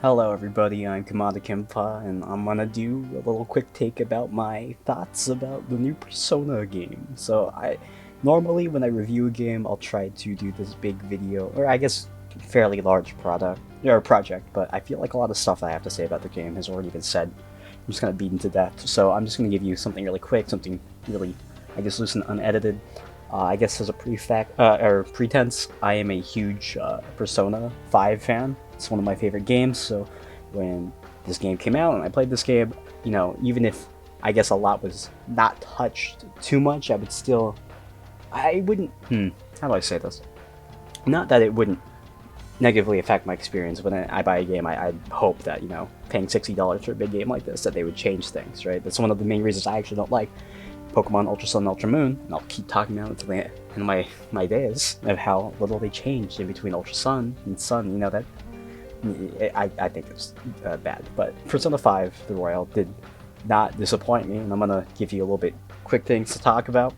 Hello everybody, I'm Kimada and I'm gonna do a little quick take about my thoughts about the new Persona game. So normally when I review a game, I'll try to do this big video, or I guess fairly large project, but I feel like a lot of stuff I have to say about the game has already been said. I'm just gonna beat into death, so I'm just gonna give you something really quick, something really, I guess, loose and unedited. I guess as a pretense, I am a huge Persona 5 fan. It's one of my favorite games, so when this game came out and I played this game, even if I guess a lot was not touched too much, I wouldn't, how do I say this? Not that it wouldn't negatively affect my experience when I buy a game. I hope that, paying $60 for a big game like this, that they would change things, right? That's one of the main reasons I actually don't like Pokemon Ultra Sun and Ultra Moon, and I'll keep talking about it until the end of my days, of how little they changed in between Ultra Sun and Sun. That I think it's bad. But Persona 5 The Royal did not disappoint me, and I'm gonna give you a little bit quick things to talk about.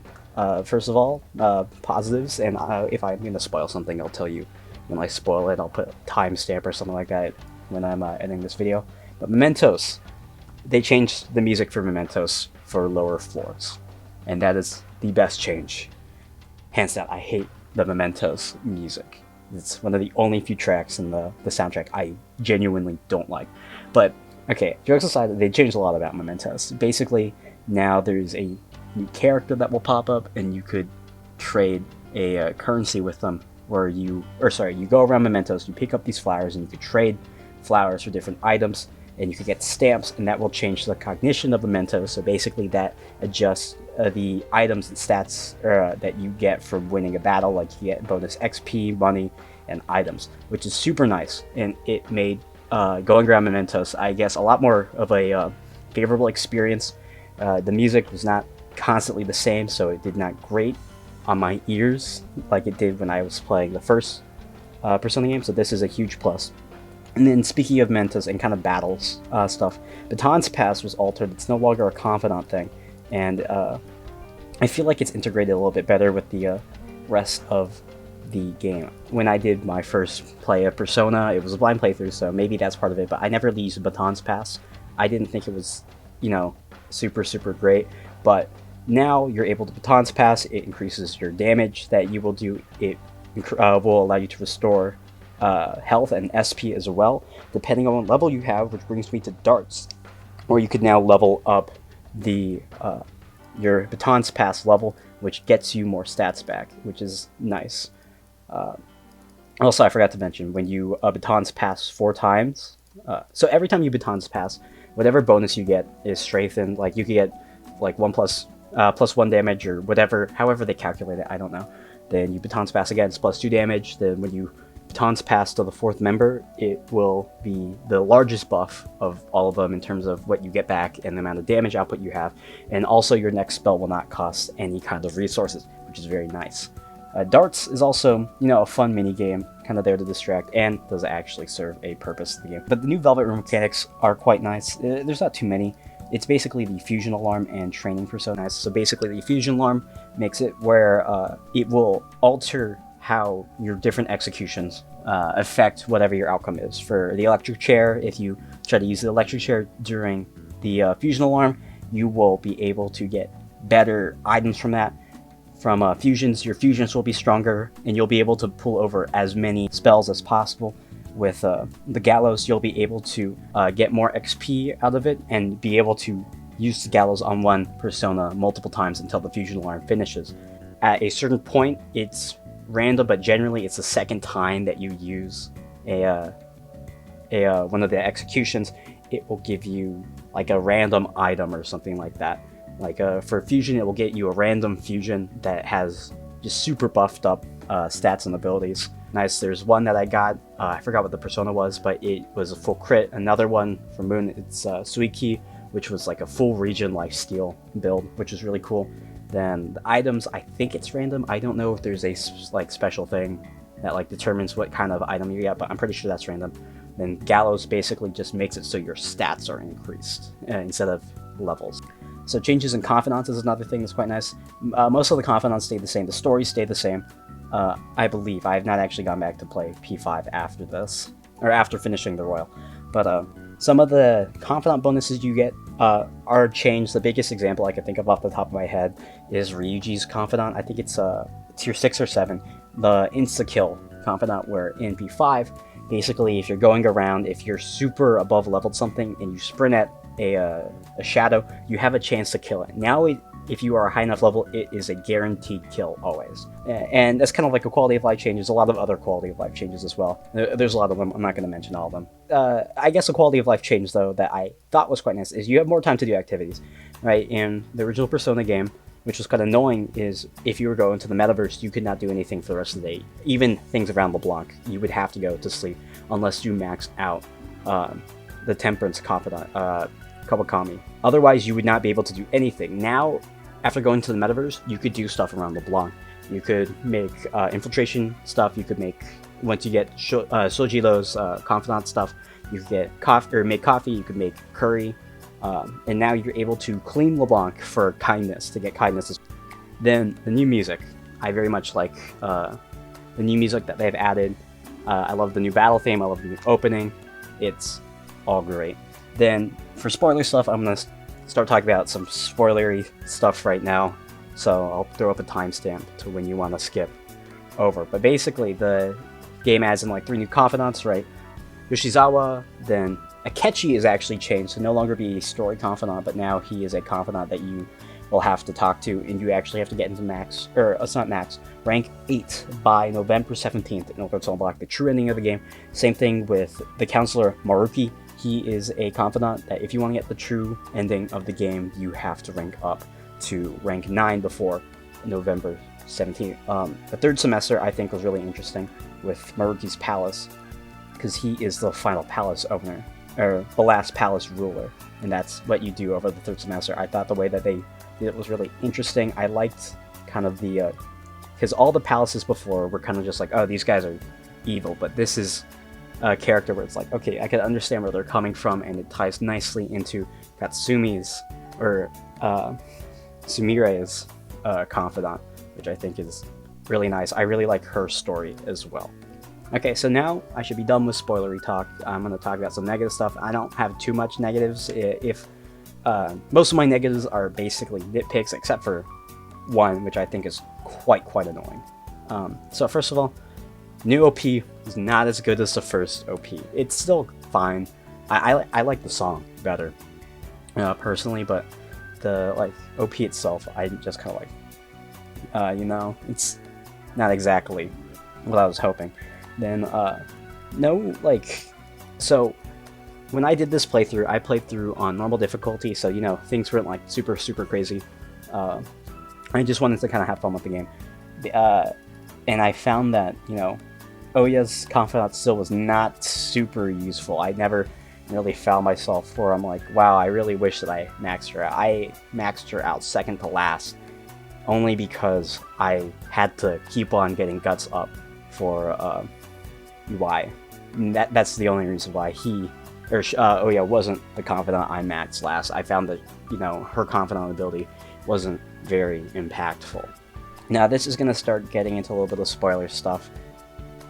First of all, positives, and if I'm gonna spoil something, I'll tell you when I spoil it. I'll put a timestamp or something like that when I'm editing this video. But Mementos, they changed the music for Mementos for lower floors, and that is the best change. Hands down, I hate the Mementos music. It's one of the only few tracks in the soundtrack I genuinely don't like. But, okay, jokes aside, they changed a lot about Mementos. Basically, now there's a new character that will pop up, and you could trade a currency with them, where you go around Mementos, you pick up these flowers, and you could trade flowers for different items, and you could get stamps, and that will change the cognition of Mementos. So basically that adjusts the items and stats that you get from winning a battle, like you get bonus XP, money, and items, which is super nice, and it made going around Mementos, I guess, a lot more of a favorable experience. The music was not constantly the same, so it did not grate on my ears like it did when I was playing the first Persona game, so this is a huge plus. And then speaking of Mementos and kind of battles stuff, Baton's Pass was altered. It's no longer a confidant thing, and I feel like it's integrated a little bit better with the rest of the game. When I did my first play of Persona, it was a blind playthrough, so maybe that's part of it, but I never really used Baton's Pass. I didn't think it was, super great, but now you're able to Baton's Pass. It increases your damage that you will do. It will allow you to restore health and SP as well, depending on what level you have, which brings me to darts, or you could now level up the your Baton's Pass level, which gets you more stats back, which is nice. Also, I forgot to mention, when you Baton's Pass 4 times, so every time you Baton's Pass, whatever bonus you get is strengthened. Like you could get like plus 1 damage or whatever, however they calculate it, I don't know. Then you Baton's Pass again, it's plus 2 damage. Then when you Baton's Pass to the 4th member, it will be the largest buff of all of them in terms of what you get back and the amount of damage output you have. And also your next spell will not cost any kind of resources, which is very nice. Darts is also, a fun mini game, kind of there to distract, and does actually serve a purpose in the game. But the new Velvet Room mechanics are quite nice. There's not too many. It's basically the fusion alarm and training Persona. So basically the fusion alarm makes it where it will alter how your different executions affect whatever your outcome is. For the electric chair, if you try to use the electric chair during the fusion alarm, you will be able to get better items from that. From fusions, your fusions will be stronger, and you'll be able to pull over as many spells as possible. With the Gallows, you'll be able to get more XP out of it, and be able to use the Gallows on one Persona multiple times until the fusion alarm finishes. At a certain point, it's random, but generally it's the second time that you use one of the executions, it will give you like a random item or something like that. Like for fusion, it will get you a random fusion that has just super buffed up stats and abilities. Nice. There's one that I got, I forgot what the Persona was, but it was a full crit. Another one from Moon, it's Suiki, which was like a full region lifesteal build, which is really cool. Then the items, I think it's random. I don't know if there's a special thing that determines what kind of item you get, but I'm pretty sure that's random. Then Gallows basically just makes it so your stats are increased instead of levels. So changes in confidants is another thing that's quite nice. Most of the confidants stay the same. The stories stay the same. I believe. I have not actually gone back to play P5 after this, or after finishing the Royal. But some of the confidant bonuses you get are changed. The biggest example I can think of off the top of my head is Ryuji's confidant. I think it's tier 6 or 7, the insta-kill confidant, where in P5, basically if you're going around, if you're super above leveled something and you sprint at a shadow, you have a chance to kill it. Now if you are a high enough level, it is a guaranteed kill always. And that's kind of like a quality of life change. There's a lot of other quality of life changes as well. There's a lot of them. I'm not going to mention all of them. I guess a quality of life change, though, that I thought was quite nice is you have more time to do activities, right? In the original Persona game, which was kind of annoying, is if you were going to the metaverse, you could not do anything for the rest of the day. Even things around LeBlanc, you would have to go to sleep unless you maxed out the Temperance Confidant, Kawakami. Otherwise, you would not be able to do anything. Now, after going to the metaverse, you could do stuff around LeBlanc. You could make infiltration stuff. You could make, once you get Sojiro's confidant stuff, you could get coffee, or make coffee. You could make curry, and now you're able to clean LeBlanc for kindness, to get kindness. Then the new music, I very much like the new music that they've added. I love the new battle theme. I love the new opening. It's all great. Then for spoiler stuff, I'm gonna start talking about some spoilery stuff right now, so I'll throw up a timestamp to when you want to skip over. But basically, the game adds in like 3 new confidants, right? Yoshizawa, then Akechi is actually changed to no longer be a story confidant, but now he is a confidant that you will have to talk to, and you actually have to get into max, or it's not max, rank 8 by November 17th in order to unlock the true ending of the game. Same thing with the counselor Maruki. He is a confidant that if you want to get the true ending of the game, you have to rank up to rank 9 before November 17th. The third semester I think was really interesting with Maruki's palace, because he is the final palace owner, or the last palace ruler, and that's what you do over the third semester. I thought the way that they did it was really interesting. I liked kind of the, because all the palaces before were kind of just like, oh, these guys are evil, but this is a character where it's like, okay, I can understand where they're coming from, and it ties nicely into Katsumi's, or Sumire's confidant, which I think is really nice. I really like her story as well. Okay, so now I should be done with spoilery talk. I'm going to talk about some negative stuff. I don't have too much negatives. If most of my negatives are basically nitpicks, except for one, which I think is quite annoying. So first of all, new OP is not as good as the first OP. It's still fine. I like the song better, personally, but the OP itself, I just kind of like, it's not exactly what I was hoping. Then so when I did this playthrough, I played through on normal difficulty, so things weren't like super crazy. I just wanted to kind of have fun with the game, and I found that Oya's confidant still was not super useful. I never really found myself where I'm like, wow, I really wish that I maxed her out. I maxed her out second to last, only because I had to keep on getting guts up for UI. That's the only reason why Oya wasn't the confidant I maxed last. I found that her confidant ability wasn't very impactful. Now this is going to start getting into a little bit of spoiler stuff.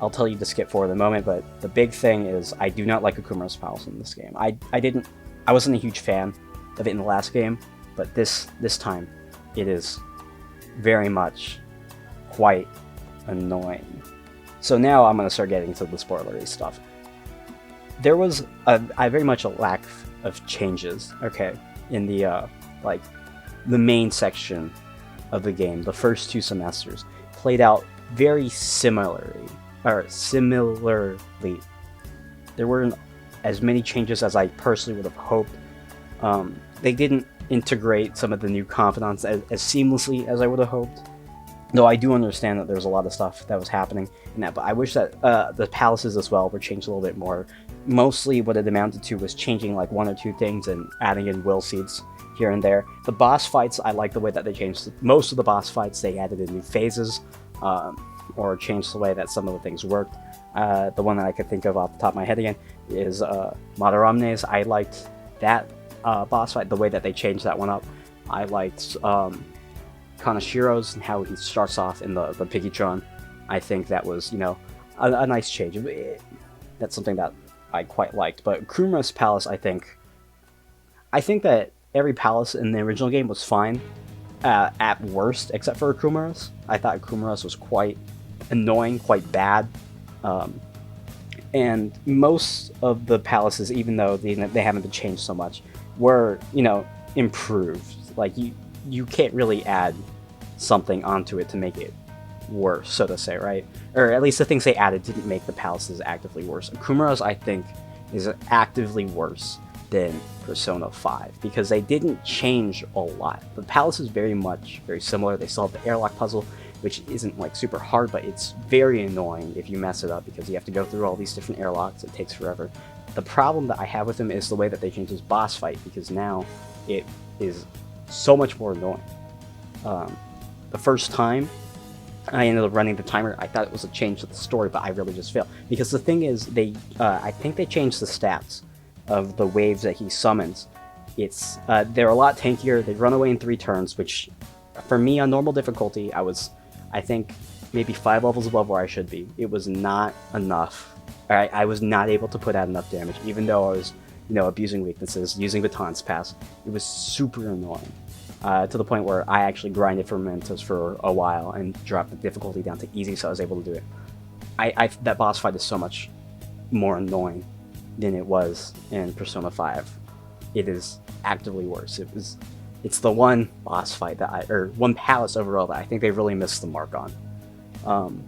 I'll tell you to skip forward in a moment, but the big thing is I do not like Akuma's palace in this game. I wasn't a huge fan of it in the last game, but this time it is very much quite annoying. So now I'm going to start getting into the spoilery stuff. There was very much a lack of changes, okay, in the main section of the game. The first 2 semesters played out very similarly. There weren't as many changes as I personally would have hoped. They didn't integrate some of the new confidants as seamlessly as I would have hoped. Though I do understand that there's a lot of stuff that was happening in that, but I wish that the palaces as well were changed a little bit more. Mostly what it amounted to was changing like 1 or 2 things and adding in will seeds here and there. The boss fights, I like the way that they changed. Most of the boss fights, they added in new phases, or changed the way that some of the things worked. The one that I could think of off the top of my head again is Madaramnes. I liked that boss fight, the way that they changed that one up. I liked Kanashiro's and how he starts off in the Piggytron. I think that was, a nice change. That's something that I quite liked. But Krumra's Palace, I think that every palace in the original game was fine, at worst, except for Krumra's. I thought Krumra's was quite annoying, quite bad. And most of the palaces, even though they haven't been changed so much, were, improved. Like, you can't really add something onto it to make it worse, so to say, right? Or at least the things they added didn't make the palaces actively worse. Kumura's, I think, is actively worse than Persona 5, because they didn't change a lot. The palace is very similar. They still have the airlock puzzle, which isn't like super hard, but it's very annoying if you mess it up, because you have to go through all these different airlocks. It takes forever. The problem that I have with them is the way that they changed this boss fight, because now it is so much more annoying. The first time I ended up running the timer, I thought it was a change to the story, but I really just failed. Because the thing is, I think they changed the stats of the waves that he summons. They're a lot tankier. They run away in 3 turns, which for me on normal difficulty, I think maybe 5 levels above where I should be. It was not enough. I was not able to put out enough damage, even though I was, abusing weaknesses, using Baton's Pass. It was super annoying. To the point where I actually grinded for Mementos for a while and dropped the difficulty down to easy, so I was able to do it. That boss fight is so much more annoying than it was in Persona 5. It is actively worse. It's the one boss fight or one palace overall that I think they really missed the mark on.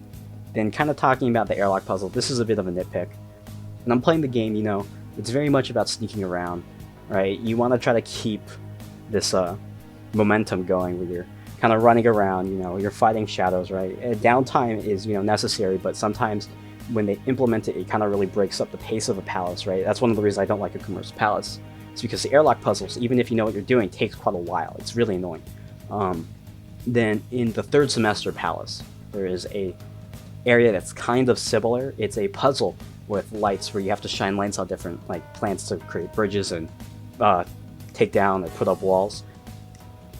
Then kind of talking about the airlock puzzle, this is a bit of a nitpick. When I'm playing the game, it's very much about sneaking around, right? You want to try to keep this momentum going where you're kind of running around, you're fighting shadows, right? Downtime is, necessary, but sometimes when they implement it, it kind of really breaks up the pace of a palace, right? That's one of the reasons I don't like Akuma's Palace. It's because the airlock puzzles, even if you know what you're doing, takes quite a while. It's really annoying. Then in the third semester palace, there is a area that's kind of similar. It's a puzzle with lights where you have to shine lights on different plants to create bridges and take down or put up walls.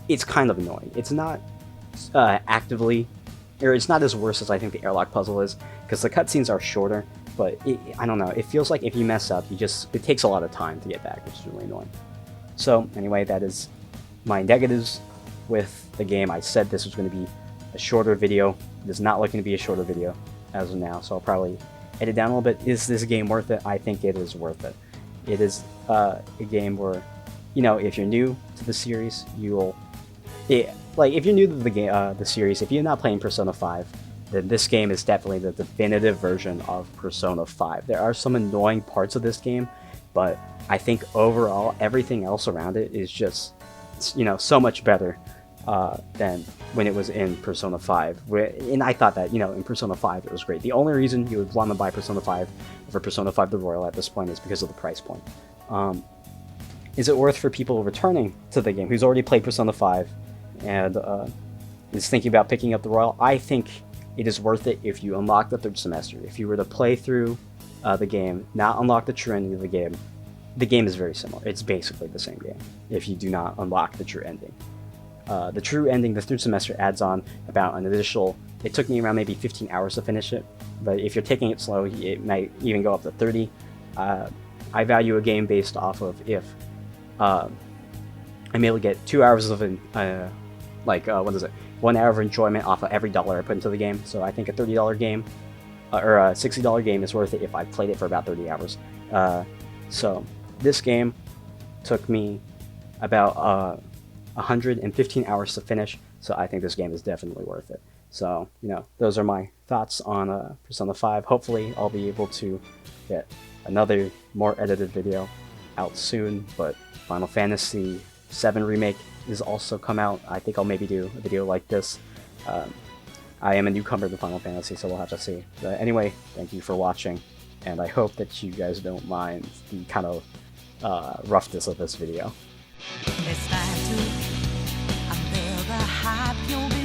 It's kind of annoying. It's not it's not as worse as I think the airlock puzzle is, because the cutscenes are shorter, but I don't know, it feels like if you mess up, it takes a lot of time to get back, which is really annoying. So anyway, that is my negatives with the game. I said this was going to be a shorter video. It is not looking to be a shorter video as of now, so I'll probably edit down a little bit. Is this game worth it? I think it is worth it. It is a game where, if you're new to the series, if you're new to the game, the series, if you're not playing Persona 5, then this game is definitely the definitive version of Persona 5. There are some annoying parts of this game, but I think overall everything else around it is just, so much better than when it was in Persona 5. And I thought that, in Persona 5 it was great. The only reason you would want to buy Persona 5 over Persona 5 The Royal at this point is because of the price point. Is it worth for people returning to the game who's already played Persona 5 and is thinking about picking up the Royal? I think it is worth it if you unlock the third semester. If you were to play through the game, not unlock the true ending of the game is very similar. It's basically the same game if you do not unlock the true ending. The true ending, the third semester, adds on about an additional... It took me around maybe 15 hours to finish it, but if you're taking it slow, it might even go up to 30. I value a game based off of if I'm able to get 2 hours of 1 hour of enjoyment off of every dollar I put into the game. So I think a $30 game or a $60 game is worth it if I played it for about 30 hours. So this game took me about 115 hours to finish, so I think this game is definitely worth it. So, those are my thoughts on Persona 5. Hopefully I'll be able to get another more edited video out soon, but Final Fantasy VII Remake is also come out. I think I'll maybe do a video like this. I am a newcomer to Final Fantasy, so we'll have to see. But anyway, thank you for watching, and I hope that you guys don't mind the kind of roughness of this video. It's time to unveil the hype you'll be